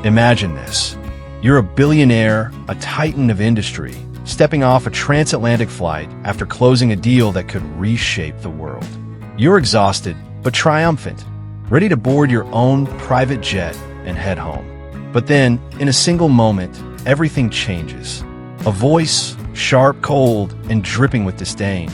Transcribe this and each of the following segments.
Imagine this. You're a billionaire, a titan of industry, stepping off a transatlantic flight after closing a deal that could reshape the world. You're exhausted, but triumphant, ready to board your own private jet and head home. But then, in a single moment, everything changes. A voice, sharp, cold, and dripping with disdain,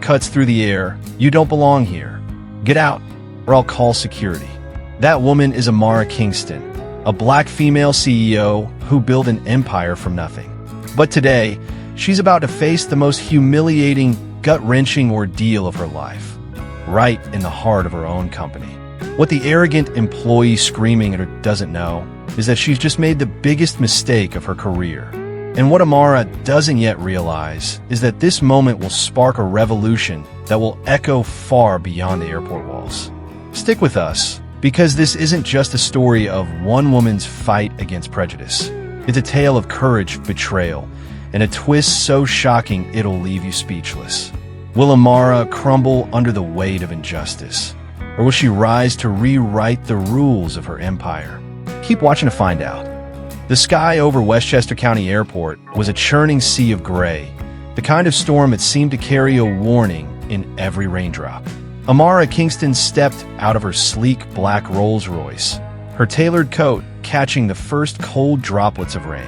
cuts through the air. You don't belong here. Get out, or I'll call security. That woman is Amara Kingston, a black female CEO who built an empire from nothing. But today, she's about to face the most humiliating, gut-wrenching ordeal of her life, right in the heart of her own company. What the arrogant employee screaming at her doesn't know is that she's just made the biggest mistake of her career. And what Amara doesn't yet realize is that this moment will spark a revolution that will echo far beyond the airport walls. Stick with us, because this isn't just a story of one woman's fight against prejudice. It's a tale of courage, betrayal, and a twist so shocking it'll leave you speechless. Will Amara crumble under the weight of injustice? Or will she rise to rewrite the rules of her empire? Keep watching to find out. The sky over Westchester County Airport was a churning sea of gray, the kind of storm that seemed to carry a warning in every raindrop. Amara Kingston stepped out of her sleek black Rolls-Royce, her tailored coat catching the first cold droplets of rain.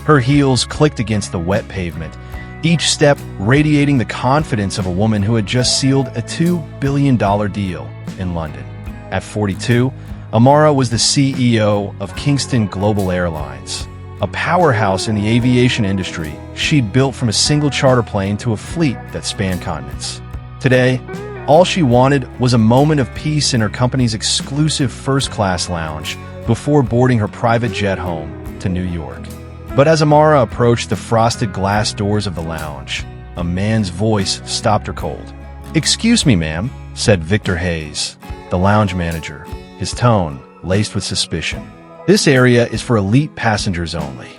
Her heels clicked against the wet pavement, each step radiating the confidence of a woman who had just sealed a $2 billion deal in London. At 42, Amara was the CEO of Kingston Global Airlines, a powerhouse in the aviation industry she'd built from a single charter plane to a fleet that spanned continents. Today, all she wanted was a moment of peace in her company's exclusive first-class lounge before boarding her private jet home to New York. But as Amara approached the frosted glass doors of the lounge, a man's voice stopped her cold. "Excuse me, ma'am," said Victor Hayes, the lounge manager, his tone laced with suspicion. "This area is for elite passengers only.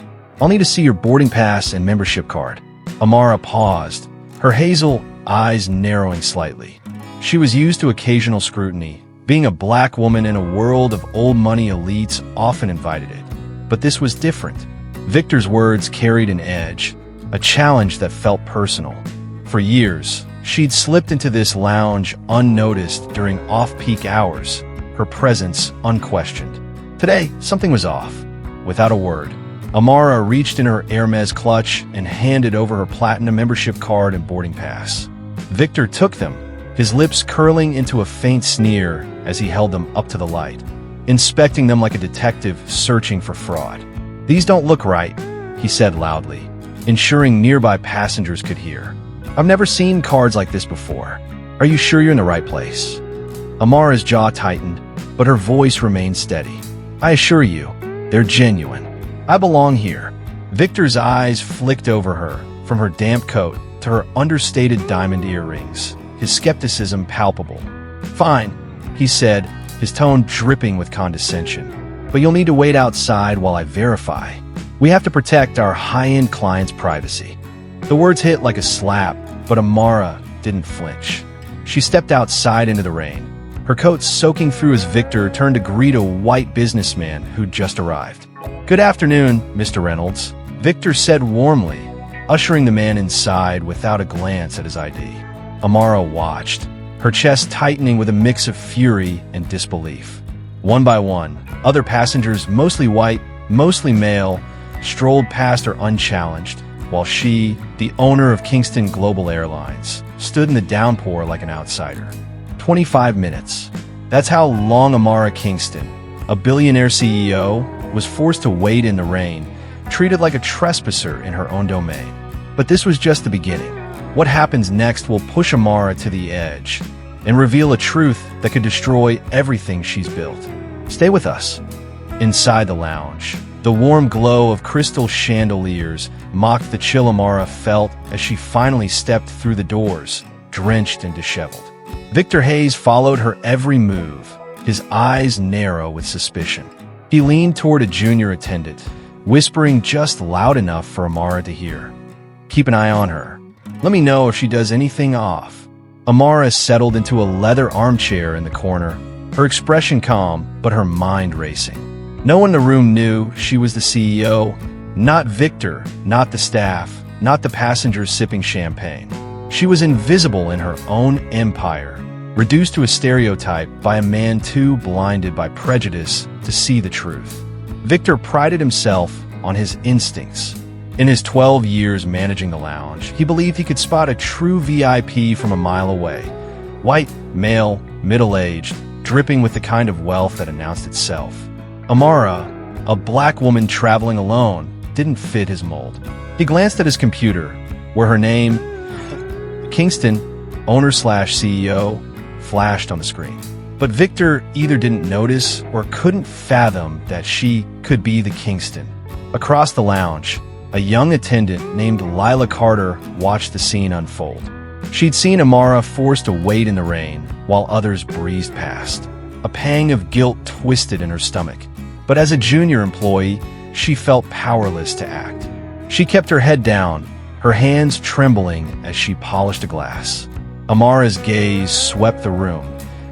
I'll need to see your boarding pass and membership card." Amara paused, her hazel eyes narrowing slightly. She was used to occasional scrutiny, being a black woman in a world of old money elites often invited it. But this was different. Victor's words carried an edge, a challenge that felt personal. For years, she'd slipped into this lounge unnoticed during off-peak hours, her presence unquestioned. Today, something was off. Without a word, Amara reached in her Hermes clutch and handed over her platinum membership card and boarding pass. Victor took them, his lips curling into a faint sneer as he held them up to the light, inspecting them like a detective searching for fraud. "These don't look right," he said loudly, ensuring nearby passengers could hear. "I've never seen cards like this before. Are you sure you're in the right place?" Amara's jaw tightened, but her voice remained steady. "I assure you, they're genuine. I belong here." Victor's eyes flicked over her, from her damp coat to her understated diamond earrings, his skepticism palpable. "Fine," he said, his tone dripping with condescension. "But you'll need to wait outside while I verify. We have to protect our high-end clients' privacy." The words hit like a slap, but Amara didn't flinch. She stepped outside into the rain, her coat soaking through as Victor turned to greet a white businessman who'd just arrived. "Good afternoon, Mr. Reynolds," Victor said warmly, ushering the man inside without a glance at his ID. Amara watched, her chest tightening with a mix of fury and disbelief. One by one, other passengers, mostly white, mostly male, strolled past her unchallenged, while she, the owner of Kingston Global Airlines, stood in the downpour like an outsider. 25 minutes. That's how long Amara Kingston, a billionaire CEO, was forced to wait in the rain, treated like a trespasser in her own domain. But this was just the beginning. What happens next will push Amara to the edge and reveal a truth that could destroy everything she's built. Stay with us. Inside the lounge, the warm glow of crystal chandeliers mocked the chill Amara felt as she finally stepped through the doors, drenched and disheveled. Victor Hayes followed her every move, his eyes narrow with suspicion. He leaned toward a junior attendant, whispering just loud enough for Amara to hear. "Keep an eye on her. Let me know if she does anything off." Amara settled into a leather armchair in the corner, her expression calm but her mind racing. No one in the room knew she was the CEO, not Victor, not the staff, not the passengers sipping champagne. She was invisible in her own empire, reduced to a stereotype by a man too blinded by prejudice to see the truth. Victor prided himself on his instincts. In his 12 years managing the lounge, he believed he could spot a true VIP from a mile away. White, male, middle-aged, dripping with the kind of wealth that announced itself. Amara, a black woman traveling alone, didn't fit his mold. He glanced at his computer, where her name, Kingston, owner/CEO, flashed on the screen. But Victor either didn't notice or couldn't fathom that she could be the Kingston. Across the lounge, a young attendant named Lila Carter watched the scene unfold. She'd seen Amara forced to wait in the rain while others breezed past. A pang of guilt twisted in her stomach. But as a junior employee, she felt powerless to act. She kept her head down, her hands trembling as she polished a glass. Amara's gaze swept the room,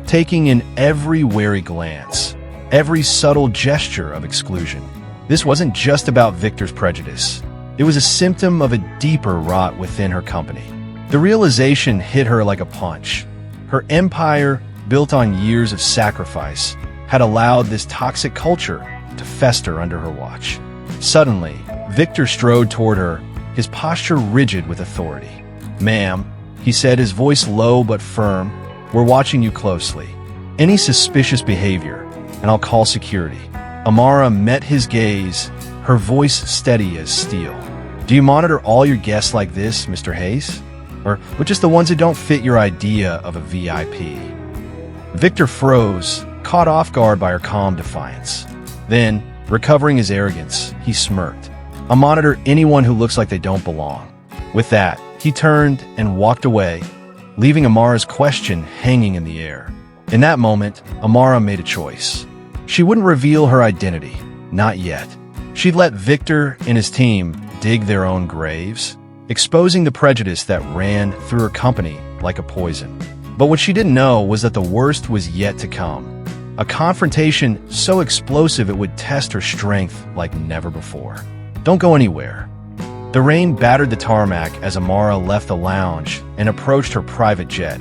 taking in every wary glance, every subtle gesture of exclusion. This wasn't just about Victor's prejudice. It was a symptom of a deeper rot within her company. The realization hit her like a punch. Her empire, built on years of sacrifice, had allowed this toxic culture to fester under her watch. Suddenly, Victor strode toward her, his posture rigid with authority. "Ma'am," he said, his voice low but firm, "we're watching you closely. Any suspicious behavior, and I'll call security." Amara met his gaze, her voice steady as steel. "Do you monitor all your guests like this, Mr. Hayes? Or just the ones that don't fit your idea of a VIP?" Victor froze, caught off guard by her calm defiance. Then, recovering his arrogance, he smirked. "I monitor anyone who looks like they don't belong." With that, he turned and walked away, leaving Amara's question hanging in the air. In that moment, Amara made a choice. She wouldn't reveal her identity, not yet. She'd let Victor and his team dig their own graves, exposing the prejudice that ran through her company like a poison. But what she didn't know was that the worst was yet to come. A confrontation so explosive it would test her strength like never before. Don't go anywhere. The rain battered the tarmac as Amara left the lounge and approached her private jet,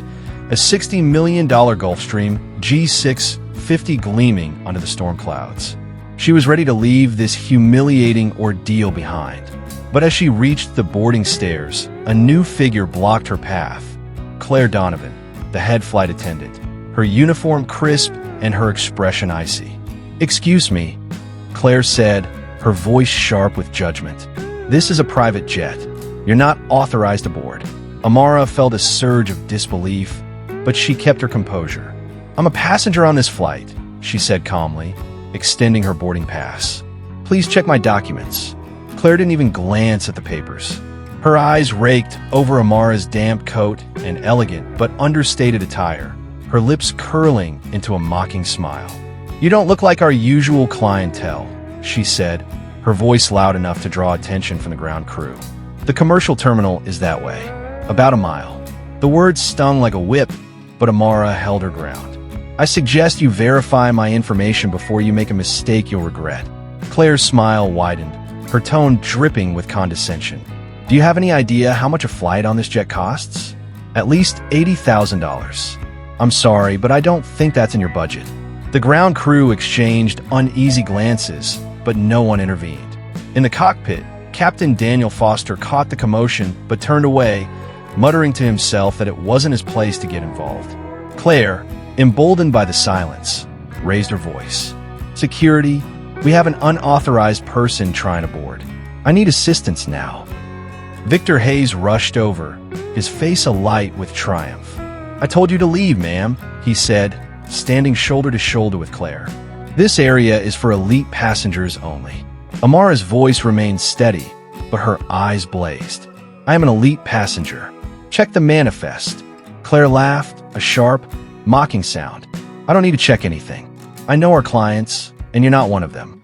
a $60 million Gulfstream G650 gleaming under the storm clouds. She was ready to leave this humiliating ordeal behind. But as she reached the boarding stairs, a new figure blocked her path. Claire Donovan, the head flight attendant, her uniform crisp and her expression icy. "Excuse me," Claire said, her voice sharp with judgment. "This is a private jet. You're not authorized aboard." Amara felt a surge of disbelief, but she kept her composure. "I'm a passenger on this flight," she said calmly, extending her boarding pass. "Please check my documents." Claire didn't even glance at the papers. Her eyes raked over Amara's damp coat and elegant but understated attire, her lips curling into a mocking smile. "You don't look like our usual clientele," she said, her voice loud enough to draw attention from the ground crew. "The commercial terminal is that way, about a mile." The words stung like a whip, but Amara held her ground. "I suggest you verify my information before you make a mistake you'll regret." Claire's smile widened, her tone dripping with condescension. "Do you have any idea how much a flight on this jet costs?" "At least $80,000. "I'm sorry, but I don't think that's in your budget." The ground crew exchanged uneasy glances, but no one intervened. In the cockpit, Captain Daniel Foster caught the commotion but turned away, muttering to himself that it wasn't his place to get involved. Claire, emboldened by the silence, raised her voice. "Security, we have an unauthorized person trying to board. I need assistance now." Victor Hayes rushed over, his face alight with triumph. "I told you to leave, ma'am," he said, standing shoulder to shoulder with Claire. "This area is for elite passengers only." Amara's voice remained steady, but her eyes blazed. "I am an elite passenger. Check the manifest." Claire laughed, a sharp, mocking sound. "I don't need to check anything. I know our clients, and you're not one of them."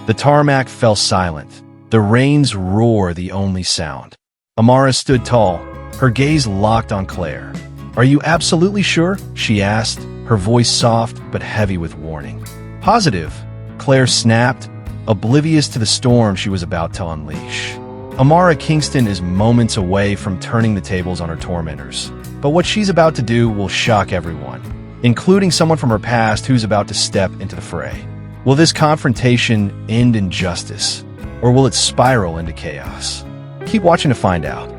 The tarmac fell silent, the rain's roar the only sound. Amara stood tall, her gaze locked on Claire. "Are you absolutely sure?" she asked, her voice soft but heavy with warning. "Positive," Claire snapped, oblivious to the storm she was about to unleash. Amara Kingston is moments away from turning the tables on her tormentors, but what she's about to do will shock everyone, including someone from her past who's about to step into the fray. Will this confrontation end in justice, or will it spiral into chaos? Keep watching to find out.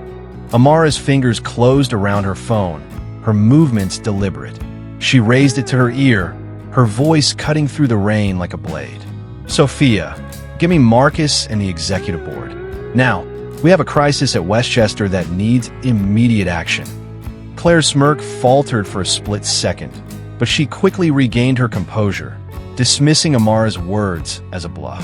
Amara's fingers closed around her phone, her movements deliberate. She raised it to her ear, her voice cutting through the rain like a blade. Sophia, give me Marcus and the executive board. Now, we have a crisis at Westchester that needs immediate action. Claire's smirk faltered for a split second, but she quickly regained her composure, dismissing Amara's words as a bluff.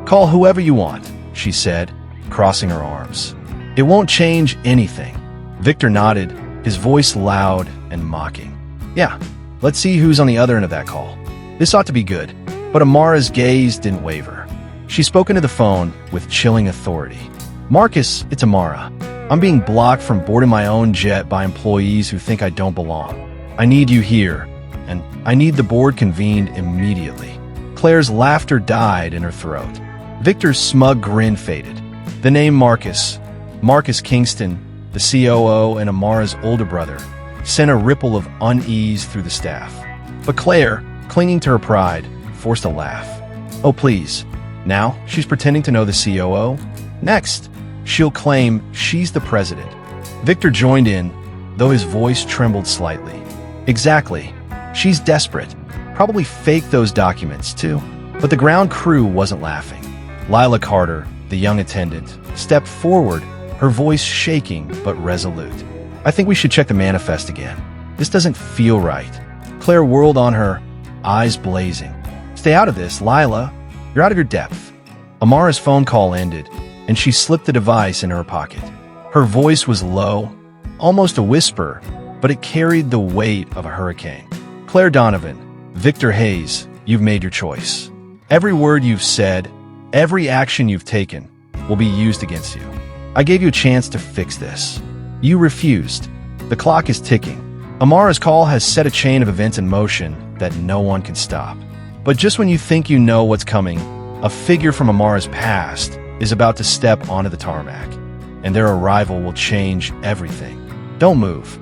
Call whoever you want, she said, crossing her arms. It won't change anything. Victor nodded, his voice loud and mocking. Yeah, let's see who's on the other end of that call. This ought to be good, but Amara's gaze didn't waver. She spoke into the phone with chilling authority. Marcus, it's Amara. I'm being blocked from boarding my own jet by employees who think I don't belong. I need you here, and I need the board convened immediately. Claire's laughter died in her throat. Victor's smug grin faded. The name Marcus Kingston, the COO and Amara's older brother, sent a ripple of unease through the staff. But Claire, clinging to her pride, forced a laugh. Oh, please. Now she's pretending to know the COO? Next, she'll claim she's the president. Victor joined in, though his voice trembled slightly. Exactly. She's desperate. Probably faked those documents, too. But the ground crew wasn't laughing. Lila Carter, the young attendant, stepped forward, her voice shaking but resolute. I think we should check the manifest again. This doesn't feel right. Claire whirled on her, eyes blazing. Stay out of this, Lila. You're out of your depth. Amara's phone call ended, and she slipped the device in her pocket. Her voice was low, almost a whisper, but it carried the weight of a hurricane. Claire Donovan, Victor Hayes, you've made your choice. Every word you've said, every action you've taken, will be used against you. I gave you a chance to fix this. You refused. The clock is ticking. Amara's call has set a chain of events in motion that no one can stop. But just when you think you know what's coming, a figure from Amara's past is about to step onto the tarmac, and their arrival will change everything. Don't move.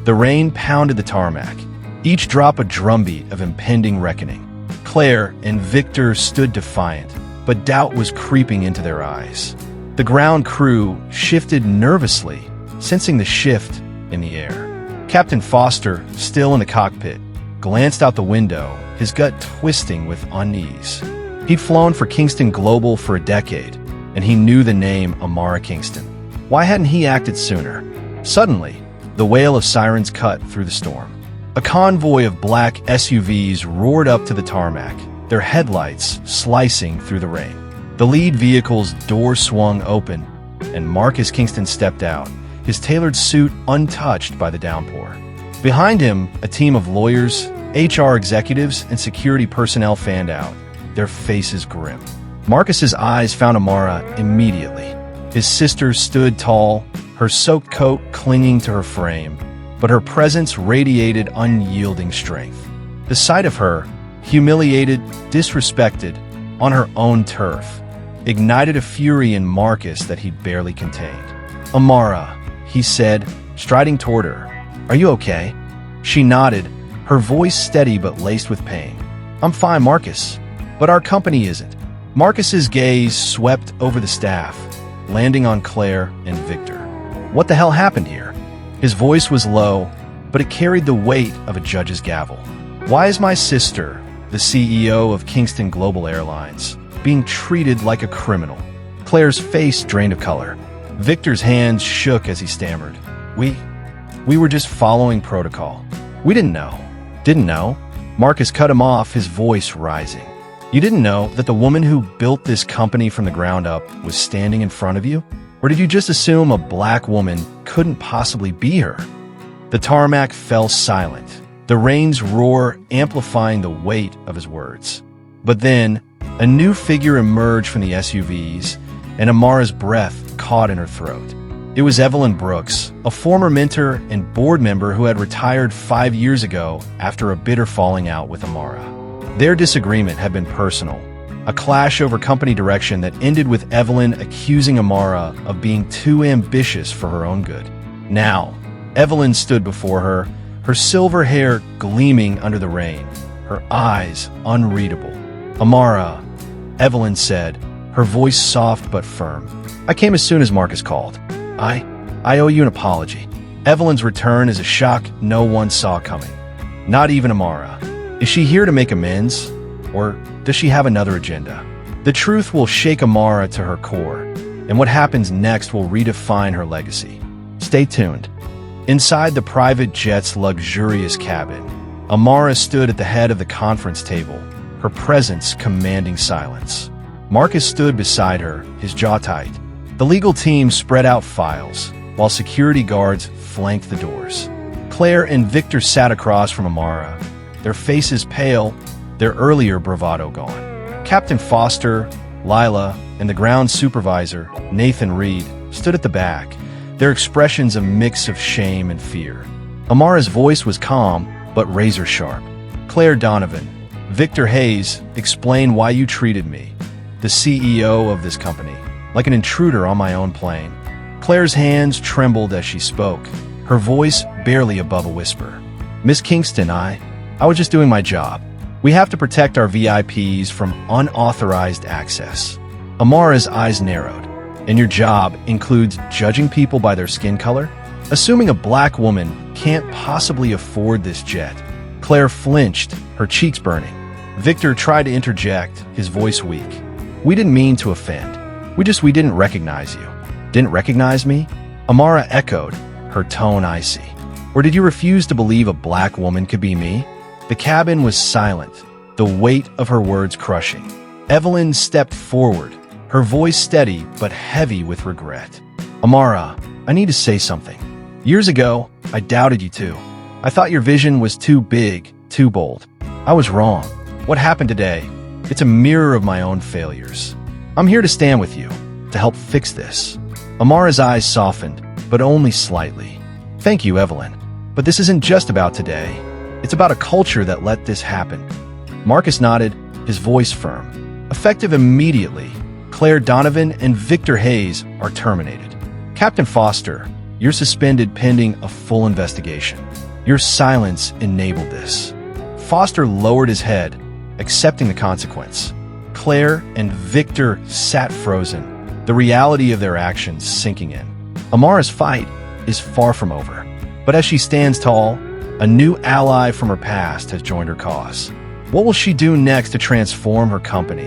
The rain pounded the tarmac, each drop a drumbeat of impending reckoning. Claire and Victor stood defiant, but doubt was creeping into their eyes. The ground crew shifted nervously, sensing the shift in the air. Captain Foster, still in the cockpit, glanced out the window, his gut twisting with unease. He'd flown for Kingston Global for a decade, and he knew the name Amara Kingston. Why hadn't he acted sooner? Suddenly, the wail of sirens cut through the storm. A convoy of black SUVs roared up to the tarmac, their headlights slicing through the rain. The lead vehicle's door swung open, and Marcus Kingston stepped out, his tailored suit untouched by the downpour. Behind him, a team of lawyers, HR executives, and security personnel fanned out, their faces grim. Marcus's eyes found Amara immediately. His sister stood tall, her soaked coat clinging to her frame, but her presence radiated unyielding strength. The sight of her, humiliated, disrespected, on her own turf, ignited a fury in Marcus that he'd barely contained. Amara, he said, striding toward her. Are you okay? She nodded, her voice steady but laced with pain. I'm fine, Marcus, but our company isn't. Marcus's gaze swept over the staff, landing on Claire and Victor. What the hell happened here? His voice was low, but it carried the weight of a judge's gavel. Why is my sister, the CEO of Kingston Global Airlines, being treated like a criminal? Claire's face drained of color. Victor's hands shook as he stammered. We were just following protocol. We didn't know. Didn't know? Marcus cut him off, his voice rising. You didn't know that the woman who built this company from the ground up was standing in front of you? Or did you just assume a black woman couldn't possibly be her? The tarmac fell silent, the rain's roar amplifying the weight of his words. But then, a new figure emerged from the SUVs, and Amara's breath caught in her throat. It was Evelyn Brooks, a former mentor and board member who had retired 5 years ago after a bitter falling out with Amara. Their disagreement had been personal, a clash over company direction that ended with Evelyn accusing Amara of being too ambitious for her own good. Now, Evelyn stood before her, her silver hair gleaming under the rain, her eyes unreadable. "Amara," Evelyn said, her voice soft but firm. "I came as soon as Marcus called. I owe you an apology." Evelyn's return is a shock no one saw coming. Not even Amara. Is she here to make amends? Or does she have another agenda? The truth will shake Amara to her core, and what happens next will redefine her legacy. Stay tuned. Inside the private jet's luxurious cabin, Amara stood at the head of the conference table, her presence commanding silence. Marcus stood beside her, his jaw tight. The legal team spread out files, while security guards flanked the doors. Claire and Victor sat across from Amara, their faces pale, their earlier bravado gone. Captain Foster, Lila, and the ground supervisor, Nathan Reed, stood at the back, their expressions a mix of shame and fear. Amara's voice was calm, but razor-sharp. "Claire Donovan, Victor Hayes, explain why you treated me, the CEO of this company, like an intruder on my own plane." Claire's hands trembled as she spoke, her voice barely above a whisper. "Miss Kingston, I was just doing my job. We have to protect our VIPs from unauthorized access." Amara's eyes narrowed. "And your job includes judging people by their skin color? Assuming a black woman can't possibly afford this jet." Claire flinched, her cheeks burning. Victor tried to interject, his voice weak. "We didn't mean to offend. We didn't recognize you." "Didn't recognize me?" Amara echoed, her tone icy. "Or did you refuse to believe a black woman could be me?" The cabin was silent, the weight of her words crushing. Evelyn stepped forward, her voice steady but heavy with regret. "Amara, I need to say something. Years ago, I doubted you too. I thought your vision was too big, too bold. I was wrong. What happened today? It's a mirror of my own failures. I'm here to stand with you, to help fix this." Amara's eyes softened, but only slightly. "Thank you, Evelyn. But this isn't just about today. It's about a culture that let this happen." Marcus nodded, his voice firm. "Effective immediately, Claire Donovan and Victor Hayes are terminated. Captain Foster, you're suspended pending a full investigation. Your silence enabled this." Foster lowered his head, accepting the consequence. Claire and Victor sat frozen, the reality of their actions sinking in. Amara's fight is far from over, but as she stands tall, a new ally from her past has joined her cause. What will she do next to transform her company?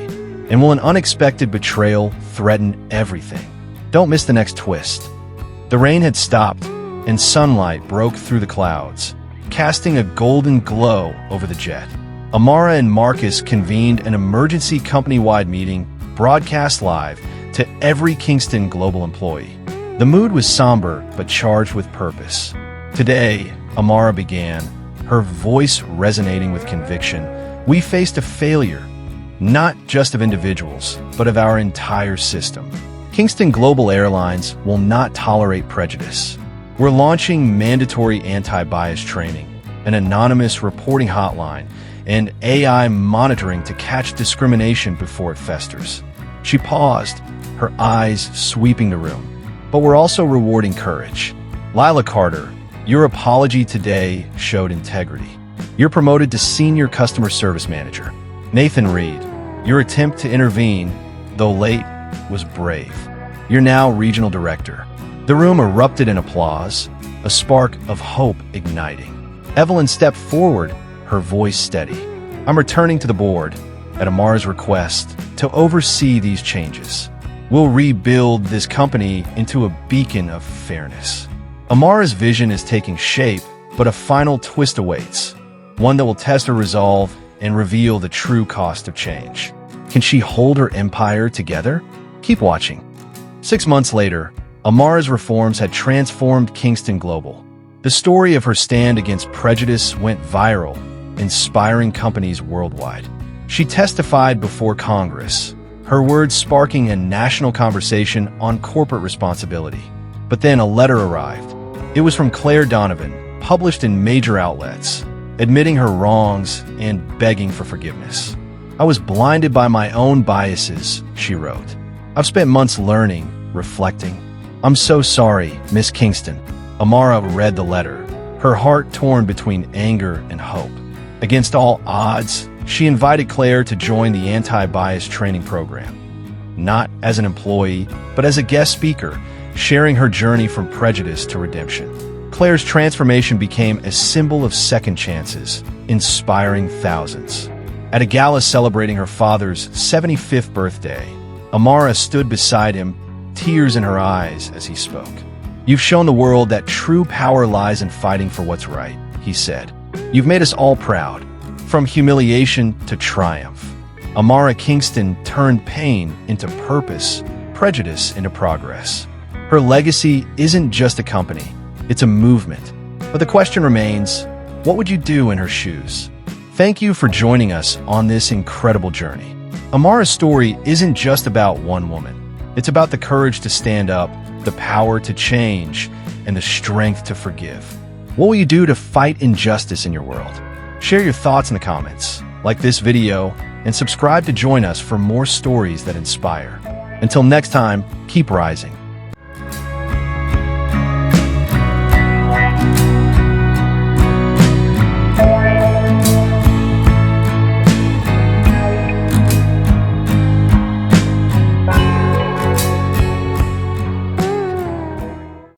And will an unexpected betrayal threaten everything? Don't miss the next twist. The rain had stopped, and sunlight broke through the clouds, casting a golden glow over the jet. Amara and Marcus convened an emergency company-wide meeting, broadcast live to every Kingston Global employee. The mood was somber but charged with purpose. "Today," Amara began, her voice resonating with conviction, "we faced a failure, not just of individuals, but of our entire system. Kingston Global Airlines will not tolerate prejudice. We're launching mandatory anti-bias training, an anonymous reporting hotline, and AI monitoring to catch discrimination before it festers." She paused, her eyes sweeping the room. "But we're also rewarding courage. Lila Carter, your apology today showed integrity. You're promoted to Senior Customer Service Manager. Nathan Reed, your attempt to intervene, though late, was brave. You're now Regional Director." The room erupted in applause, a spark of hope igniting. Evelyn stepped forward, her voice steady. "I'm returning to the board, at Amara's request, to oversee these changes. We'll rebuild this company into a beacon of fairness." Amara's vision is taking shape, but a final twist awaits, one that will test her resolve and reveal the true cost of change. Can she hold her empire together? Keep watching. 6 months later, Amara's reforms had transformed Kingston Global. The story of her stand against prejudice went viral, inspiring companies worldwide. She testified before Congress, her words sparking a national conversation on corporate responsibility. But then a letter arrived. It was from Claire Donovan, published in major outlets, admitting her wrongs and begging for forgiveness. I was blinded by my own biases, she wrote. I've spent months learning, reflecting. I'm so sorry, Miss Kingston. Amara read the letter, her heart torn between anger and hope. Against all odds, she invited Claire to join the anti-bias training program. Not as an employee, but as a guest speaker, sharing her journey from prejudice to redemption. Claire's transformation became a symbol of second chances, inspiring thousands. At a gala celebrating her father's 75th birthday, Amara stood beside him, tears in her eyes as he spoke. You've shown the world that true power lies in fighting for what's right, he said. You've made us all proud, from humiliation to triumph. Amara Kingston turned pain into purpose, prejudice into progress. Her legacy isn't just a company, it's a movement. But the question remains, what would you do in her shoes? Thank you for joining us on this incredible journey. Amara's story isn't just about one woman. It's about the courage to stand up, the power to change, and the strength to forgive. What will you do to fight injustice in your world? Share your thoughts in the comments, like this video, and subscribe to join us for more stories that inspire. Until next time, keep rising.